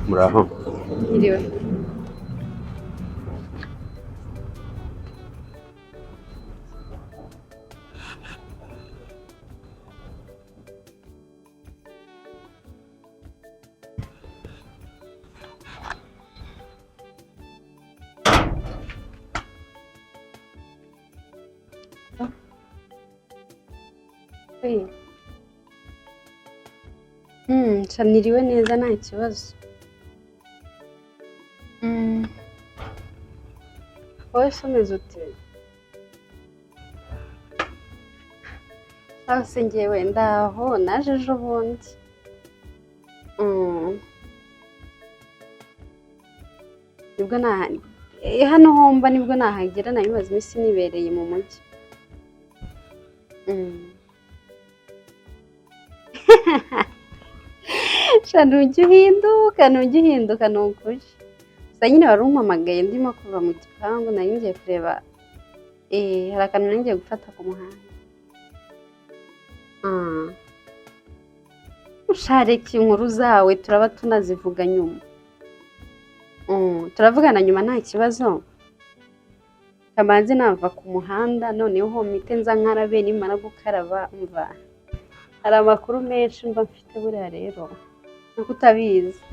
Muraho. Iriwe. Niriwe neza nta kibazo. Wowe someza uti se njyewe ndaho naje ejo bundi. Nibwo hano homba nibwo nahagera nari maze iminsi nibereye mu mujyi. Ntujya uhinduka ni ukuri. Gusa nyine wari umpamagaye ndimo kuva mu gipangu nari ngiye kureba hari akantu nari ngiye gufata ku muhanda. Ushareka inkuru zawe turaba tunazivuga nyuma. Turavugana nyuma nta kibazo. Kamanzi nava ku muhanda noneho mpite nza nkarabe nimara gukaraba mva. Hari amakuru menshi mba mfite buriya rero. Nuko utabizi.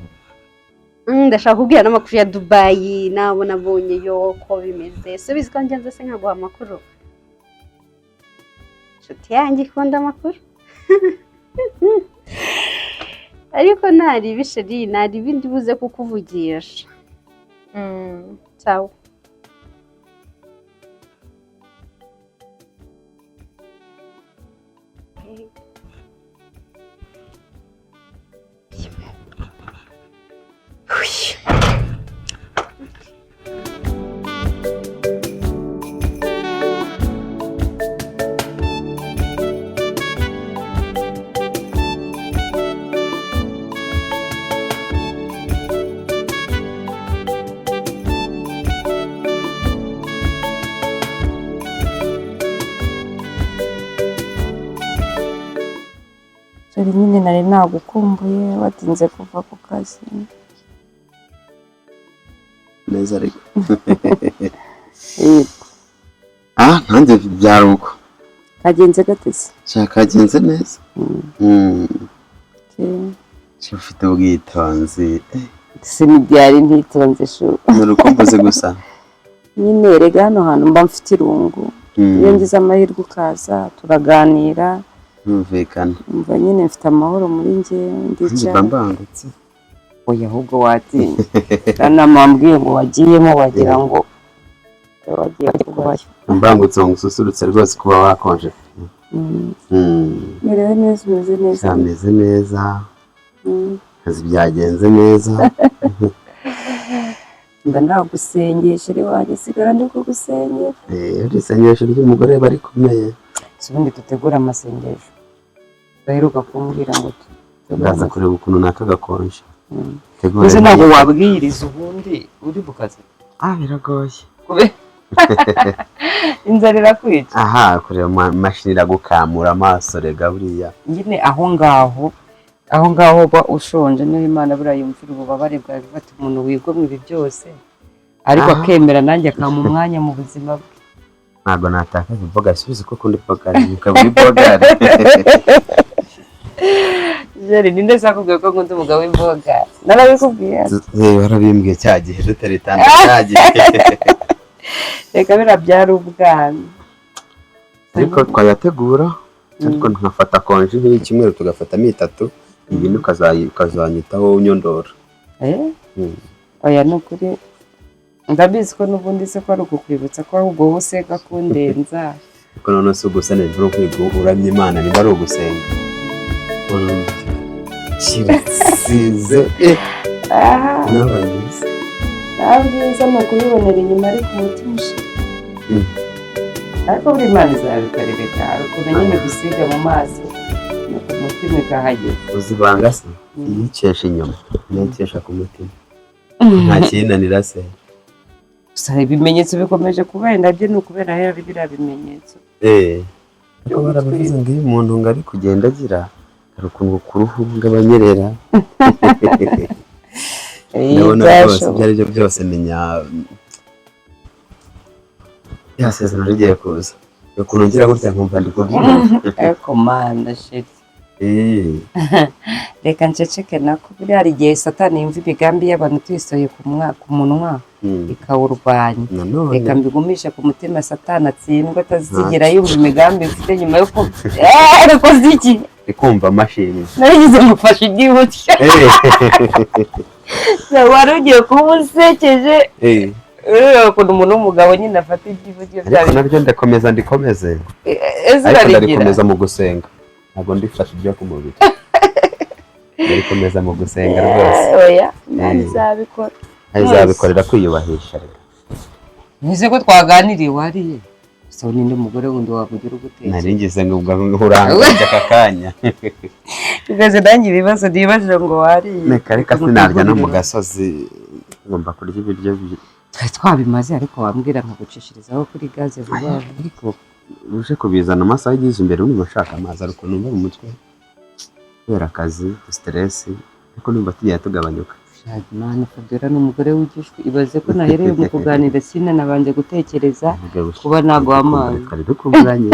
Ndashaka kubwira n'amakuru ya Dubai nabo nabonyeyo ko bimeze. Subiza ko ngenze se nkaguha amakuru. Nshuti yanjye ikunda amakuru. Ariko nari bisheri nari ibindi buze kukuvugisha. Ciao. Nyine nari nagukumbuye watinze kuva ku kazi. Neza ariko. Nanjye byaruko. Kagenze gatese. Kagenze neza. Ufite ubwitonzi. Simibyari ntitonze shu. Nurukumbuze gusa. Nyine rega hano hantu mba mfite irungu. Iyo ngize amahirwe ukaza turaganira. Numvikana. Umva nyine mfite amahoro muri njye ndicara. Mbangutse. Oya ahubwo watinye. Kana mambwiye ngo wagiyemo wagira ngo wagiye kubayo. Mbangutse ngo ususurutse rwose kuba wakonje. Merewe neza umeze neza. Ameze neza. Kazi byagenze neza. Mba nagusengesha ari wanjye sigara ndi kugusengera. Isengesho ry'umugore bari kumeye. Ubundi tutegura amasengesho. Baheruka kumbwira ngo ndaza kureba ukuntu nakagakonje. Uzi ntabwo wabwiriza ubundi uri mu kazi. Biragoye. Inzara irakwica. Kureba mashini iragukamura amaso rega buriya. Nyine aho ngaho ba ushonje niyo Imana buriya yumvira ububabare bwawe bafata umuntu wigomwe ibi byose. Ariko akemera nanjye akama umwanya mu buzima bwe. Ntabwo natakaza imboga subize ko kundi pagari ukaburi pagari. Jeri ninde sakubwiye ko nkunda umugabo w'imboga? Narabikubwiye. Warabimbwiye cyagihe tutaritanda cyagihe. Reka birabyara ubwana. Ariko twayategura ariko nkafata konje nk'ikimwe tugafatamo 3 ibintu ukazanyitaho unyondora. Oya nukuri ndabizi ko nubundi se ko ari ukukwibutsa ko ahubwo hose gakundenza. Ko none se gusa neza no kwiguramya Imana niba ari ugusenga. Kirasize. Nabanyize. Nabwiza no kubibonera inyuma ariko umutima ushira. Ariko buri Imana izabikareka ariko nyine gusiga mu maso. Umutima kahageze. Uzibanga se yicesha inyuma n'ikesha ku mutima. Nta kinanira se. Gusa ibimenyetso bikomeje kubenda byo n'ukubera hera bibira bimenyetso. Ariko barabivuze ngo iyo umuntu ngari kugenda agira hari ukuntu kuruhu ngabanyerera. ndabona rwose ibyo ari byo byose menya yasezerano rigiye kuza ukuntu ngira gutya nkumva ndi kubyina komanda shit reka nceceke nako buri hari igihe satani yumva imigambi y'abantu tuyisohoye ku munwa ikawurwanya reka mbigumishe ku mutima satani atsindwa atazigera yumva imigambi mfite nyuma yo arakoze iki ikumva mashini narigize mufashe ibyihutya wari ugiye kuba usekeje ukuntu umuntu w'umugabo nyine afata ibyihutya ariko nabyo ndikomeze ariko ndarikomeza mu gusenga ntabwo ndifashe ibyo ku mubiri ndarikomeza mu gusenga rwose oya nzabikora azabikorera kwiyubahisha rero nize ko twaganiriye wariye so ninde mugore wundi wavugira uguteka nari ngize ngo uranga aka kanya bigaze nanjye ibibazo nibajije ngo wariye reka sinarya no mu gasozi ngomba kurya ibiryo twabimaze ariko wambwira nkagucishirizaho kuri gaze vuba ariko uje kubizana amasaha agize imbere niba ushaka amazi ariko numva mu mutwe kubera akazi stress ariko numva tugiye tugabanyuka Imana Fabiola ni umugore w'igishwi ibaze ko nahereye mu kuganira sina nabanje gutekereza kuba nago amazi kari dukumburanye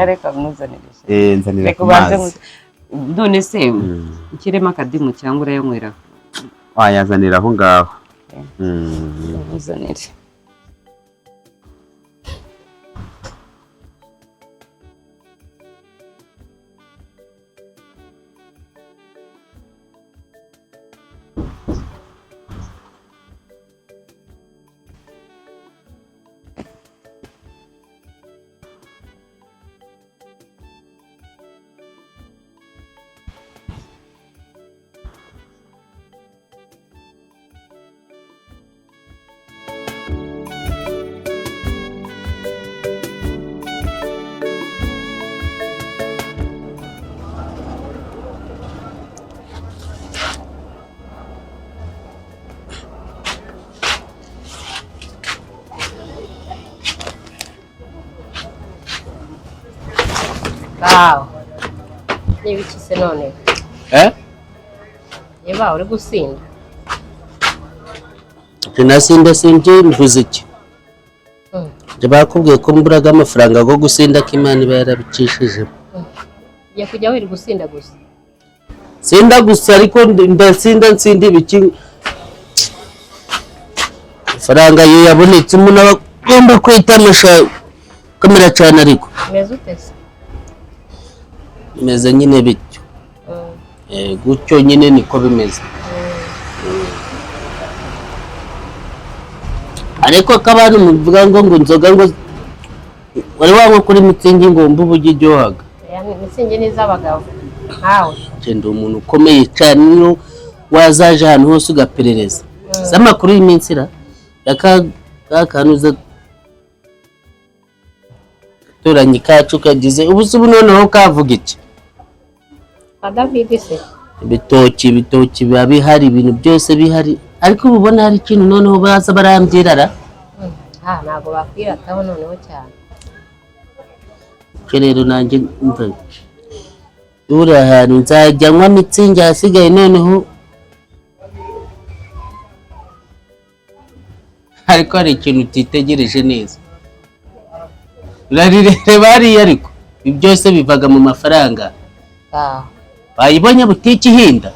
reka muzanire nzanira ku mazi none se ikirema akadimu cyangwa urayonywera wayazanira aho ngaho muzanire niba iki se none niba uri gusinda nasinda sinje mvuze iki bakubwiye ko mburaga amafaranga go gusinda ko Imana iba yarabicishije ya kujya wiri gusinda gusa sinda gusa ariko ndasinda nsindi ibiki faranga yo yabonetse umuntu agomba kwitamusha kamera cyane ariko meze utese meze nyine bityo gutyo nyine niko bimeze ariko akabana muvuga ngo inzoga ngo wari wango kuri mitsingi ngo mbu bugi ryohaga mitsingi ni z'abagabo nkawe cyenda umuntu ukomeye cyane no wazaje ahantu hose ugaperereza z'amakuru y'iminsi ra yakanuza turanye kacu kagize ubusubu noneho kavuga iki David se ibitoki biba bihari ibintu byose bihari ariko ubona hari ikintu noneho baza barambirara ntago bakwirataho noneho cyane rero nanjye mva uri ahantu nzajya nywa mitsingi hasigaye noneho ariko hari ikintu utitegereje neza urarire bariya ariko ibi byose bivaga mu mafaranga bayibonye butiki hinda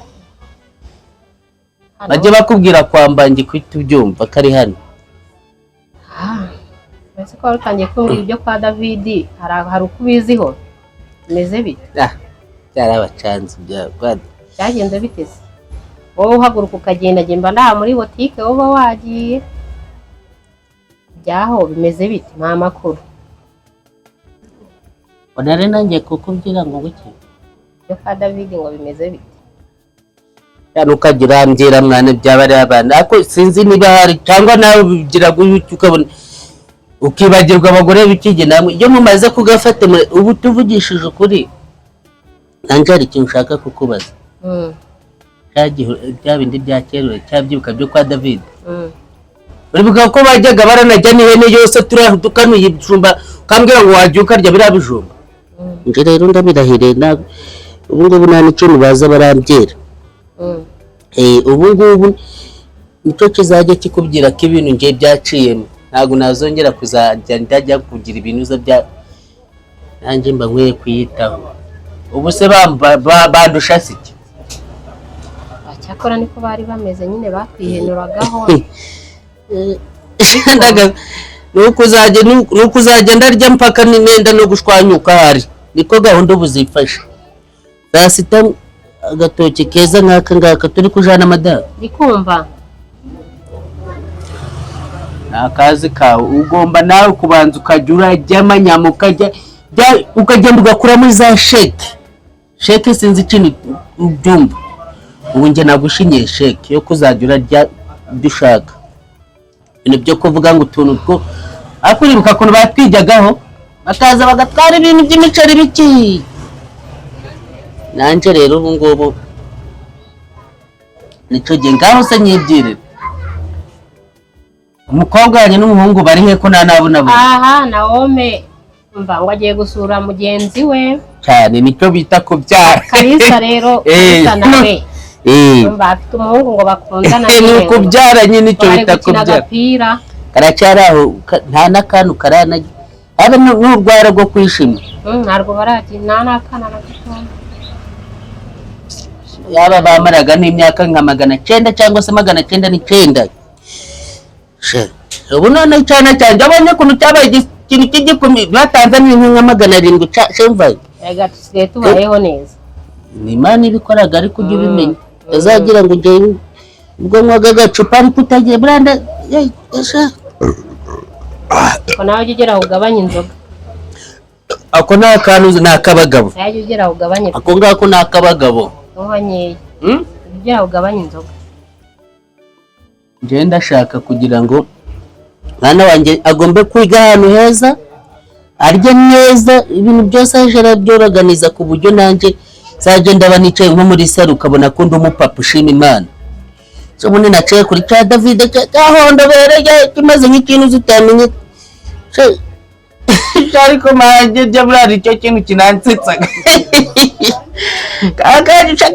bajye bakubwira kwambange kwita ubyumva kari hano mbese ko warutangiye kumbwira ibyo kwa David hari uko ubiziho bimeze bite byarabacanze byagenze bite se wowe uhaguruka ukagenda mba ndaha muri botike wowe wagiye byaho bimeze bite nta makuru onare nanjye kukubwira ngo guke ibyo kwa David ngo bimeze bite cyane ukagira mbwira mwana byabari abana ariko sinzi niba hari cyangwa nawe bigira gutyo ukabona ukibagirwa abagore bikige namwe iyo mumaze kugafata ubu tuvugishije ukuri nanjye hari ikintu ushaka kukubaza bya bindi bya kera cyabyibuka byo kwa David uribuka ko bajyaga baranajya n'ihene yose tukanuye ibijumba ukambwira ngo wajya ukarya biriya bijumba nje rero ndabirahire nawe ubu ngubu nta n'ikintu baza barambyera ubu ngubu nicyo kizajya kikubwira ko ibintu ngiye byaciyemo ntabwo nazongera kuzajya ndajya kugira ibinuza bya nanjye mba nkwiye kuyitaho. Ubu se badushase iki? Cyakora niko bari bameze nyine bakwihenuragaho. nuko uzajya ndarya mpaka n'imyenda no gushwanyuka hari niko gahunda ubu zifashe. Saa sita agatoki keza nk'aka ngaka turi kujana amadara ndikumva akazi kawe ugomba nawe kubanza ukajya urajya amanyama ukagenda ugakura muri za sheke sinzi ikintu byumva. Ubu njye nagushinyiye sheke yo kuzajya urarya dushaka ibintu byo kuvuga ngo utuntu two akuribuka ukuntu batwijyagaho bakaza bagatwara ibintu by'imiceri biki. Nanjye rero ubu ngubu nicyo gihe ngaho se nyibyirira umukobwa wanjye n'umuhungu bari he ko ntanabona bo? Aha Naome umva ngo agiye gusura mugenzi we cyane nicyo bita kubyara. Kalisa rero Kalisa nawe umva afite umuhungu ngo bakundana ni kubyara nyine nicyo bita kubyara. Karacyari aho nta n'akantu karanagira aba n'urwara rwo kwishima ntabwo baragira nta n'akana na gato. Yaba bamaraga n'imyaka nka 900 cyangwa se 909. Ubu none cyane cyane abonye kuntu cyabaye ikintu cy'igikumi batanze n'inka 700 shemva. Ega tusigaye tubayeho neza. Ni Imana ibikoraga ariko ujye ubimenya. Azagira ngo ujye ubwo nkwaga agacupa ariko utagiye buranda ko nawe ugera ugabanya inzoga. Ako nta kantu nakabagabo. Naje ugera ugabanye. Ako ngako nakabagabo. Uhanye. Ugera ugabanya inzoga. Nje ndashaka kugira ngo mwana wanjye agombe kwiga ahantu heza arya neza ibintu byose ajera byoroganiza ku buryo nanjye zagenda banicaye nko muri saro ukabona ko ndi umupapa ushima Imana. So mune naciye kuri cha David cyahondo bereye kimaze nk'ikintu zitamenye ariko manje bya burari cyo kintu kinansetsaga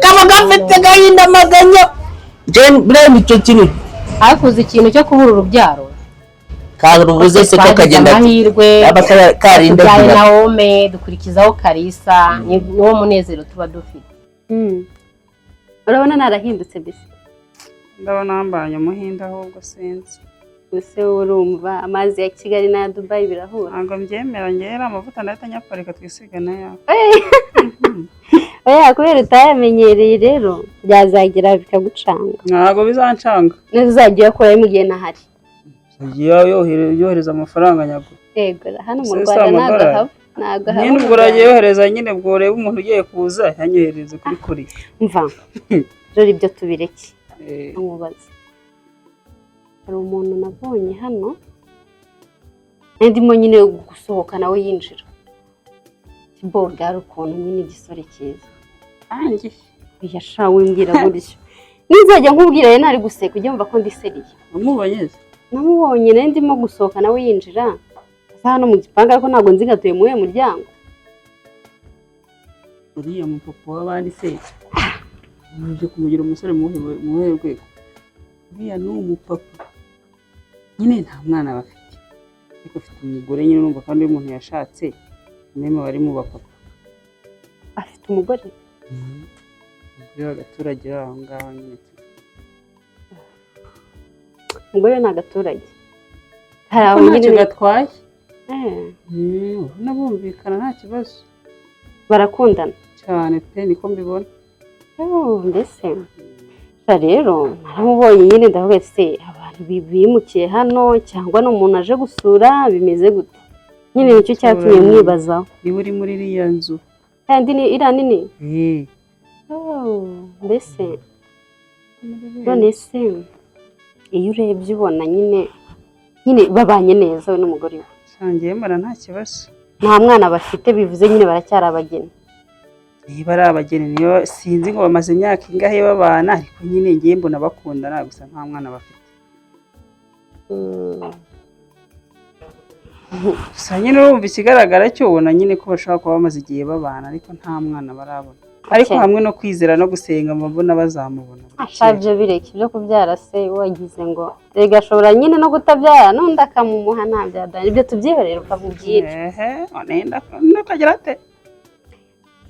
kama gafite gahinda maganya je bure nicyo kintu hakuze ikintu cyo kubura urubyaro karubuze se ko kagenda amahirwe karinda Naome dukurikizaho Kalisa niwo munezero tuba dufite. Urabona narahindutse bise ndabona mbanye umuhinda ahubwo sinzi use urumva amazi ya Kigali na Dubai birahura ntabwo mbyemera ngera amavuta ndatanyaparika twisigana yawe kubera utayamenyereye rero byazagira bikagucanga. ntabwo bizancanga neza uzagiye akora mu gihe nahari yohereza amafaranga nyago. Yego hano mu Rwanda ntabwo haba nyine ubwo uragiye yohereza nyine ubwo ureba umuntu ugiye kuza yanyohereze kuri mva rero ibyo tubireke amubaza. Hari umuntu nabonye hano ndimo nyine gusohoka nawe yinjira kiborgara ukuntu nyine igisore cyiza anjye yashawe mbwira gutyo nizajya nkubwira ye ntari guseka ujye mva ko ndi seriye. Namubonye nari ndimo gusohoka nawe yinjira hano mu gipanga ariko ntabwo nzi gatuye mu muryango. uriya mupapa w'abandi se uje kumugira umusore mu rwego uriya ni umupapa nyine nta mwana bafite ariko afite umugore nyine urumva kandi uyu muntu yashatse mwema bari mu bapapa afite umugore w'agaturage aho ngaho nyine umugore ni agaturage hari aho nyine gatwaye nabumvikana nta kibazo barakundana cyane pe niko mbibona. Mbese rero naramubonye nyine ndavuga ese abantu bimukiye hano cyangwa n'umuntu aje gusura bimeze gute nyine nicyo cyatumye mwibazaho. Ni uri muri iriya nzu kandi ni iriya nini mbese none se iyo urebye ubona nyine babanye neza we n'umugore we sangiye mbona nta kibazo nta mwana bafite bivuze nyine baracyari abageni. niba ari abageni niyo sinzi ngo bamaze imyaka ingahe babana ariko nyine ngiye mbona bakundana gusa nta mwana bafite. Gusa nyine urumva ikigaragara cyo ubona nyine ko bashobora kuba bamaze igihe babana ariko nta mwana barabona. ariko hamwe no kwizera no gusenga mbona bazamubona ashabye bireke ibyo kubyara se wagize ngo rega ashobora nyine no kutabyara n'undi akamumuha ntabyadanye ibyo tubyihorera ukamubwira onenda nakagira ate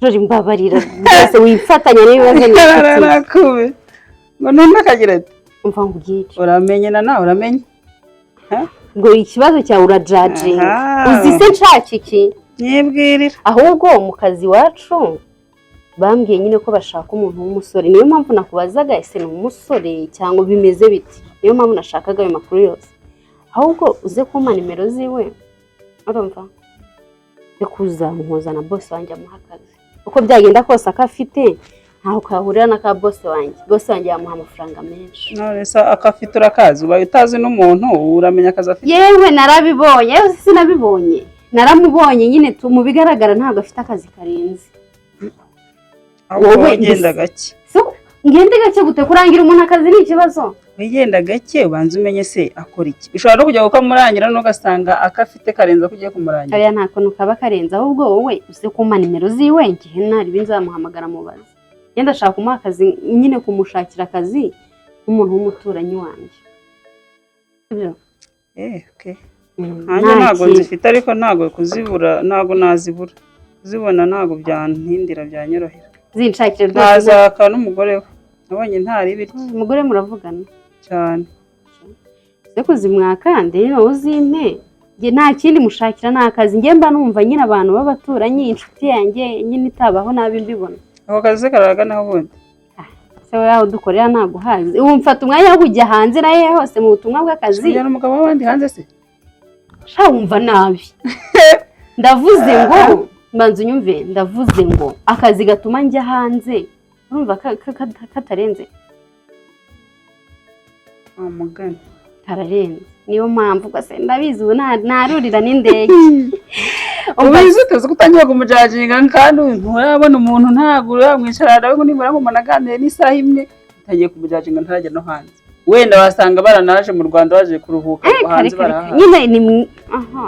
Jori mbabarira byose wifatanya n'ibibazo nakube ngo n'undi akagira ate umva ngubwire uramenye nawe uramenye ngo ikibazo cyawe urajajinga uzi se nshaka iki nyibwirira ahubwo mu kazi wacu bambwiye nyine ko bashaka umuntu w'umusore niyo mpamvu nakubazaga ese ni umusore cyangwa bimeze biti niyo mpamvu nashakaga ayo makuru yose ahubwo uze kumpa nimero ziwe urumva yo kuzamuhuza na boss wanjye amuha akazi uko byagenda kose akafite ntaho kahurira na ka boss wanjye yamuha amafaranga menshi none se akafite urakazi ubaye utazi n'umuntu uramenya akazi afite yewe narabibonye yewe sinabibonye naramubonye nyine mu bigaragara ntabwo afite akazi karenze wowe ugenda gake ngende gake gute kurangira umuntu akazi ni ikibazo wigenda gake ubanza umenye se akora iki ushobora no kujya kukamurangira n'ugasanga akafite karenze ko ugiye kumurangira oya nta kuntu kaba karenze ahubwo wowe uze kumpa nimero ziwe ngihe ntari binzamuhamagara mubaze ngenda ashaka kumuha akazi nyine kumushakira akazi nk'umuntu w'umuturanyi wanjye okay nanjye ntabwo nzifite ariko ntabwo kuzibura ntabwo nazibura kuzibona ntabwo byantindira byanyorohera zinshakire rwose ntazaka n'umugore we nabonye ntari bityo umugore muravugana cyane se kuzimwaka ndende nawe uzimpe nge nta kindi mushakira nta kazi nge mba numva nyine abantu b'abaturanyi inshuti yanjye nyine itabaho nabi mbibona ako kazi karagana ubundi se wowe aho dukorera ntabwo uhazi ubu mfata umwanya wo kujya hanze na hehe hose mu butumwa bw'akazi ujyana umugabo w'abandi hanze se sha wumva nabi ndavuze ngo mbanza unyumve ndavuze ngo akazi gatuma njya hanze urumva katarenze amugana kararenze niyo mpamvu gase ndabizi ubu narurira n'indege ubizi utazi kutangira kumujajinga kandi nturabona umuntu ntabwo uramwicara nawe ngo nimara mumanaganire n'isaha imwe utagiye kumujajinga ntarajya no hanze wenda wasanga baranaje mu Rwanda baje kuruhuka hanze baraha nyine ni aha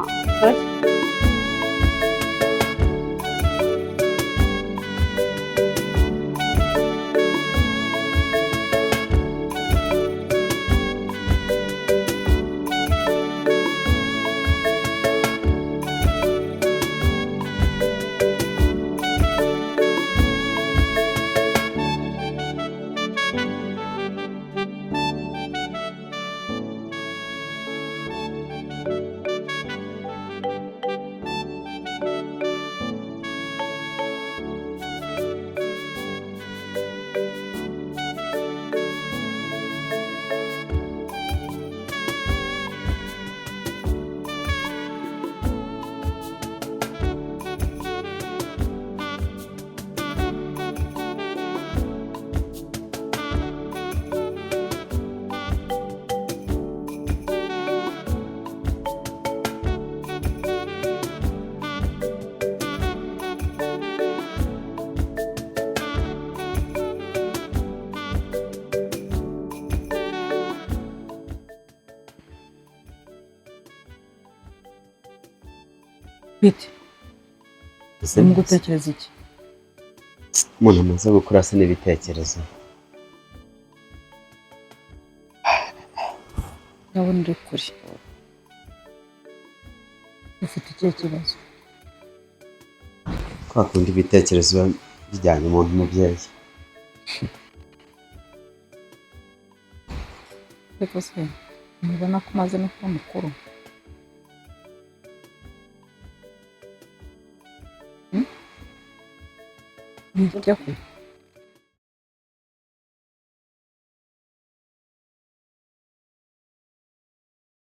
bite ese mu gutekereza iki umuntu amaze gukura se n'ibitekerezo ndabona uri kure ufite ikihe kibazo kwa kundi ibitekerezo biba bijyanye umuntu umubyeyi ariko se mubona ko umaze no kuba mukuru nijya kure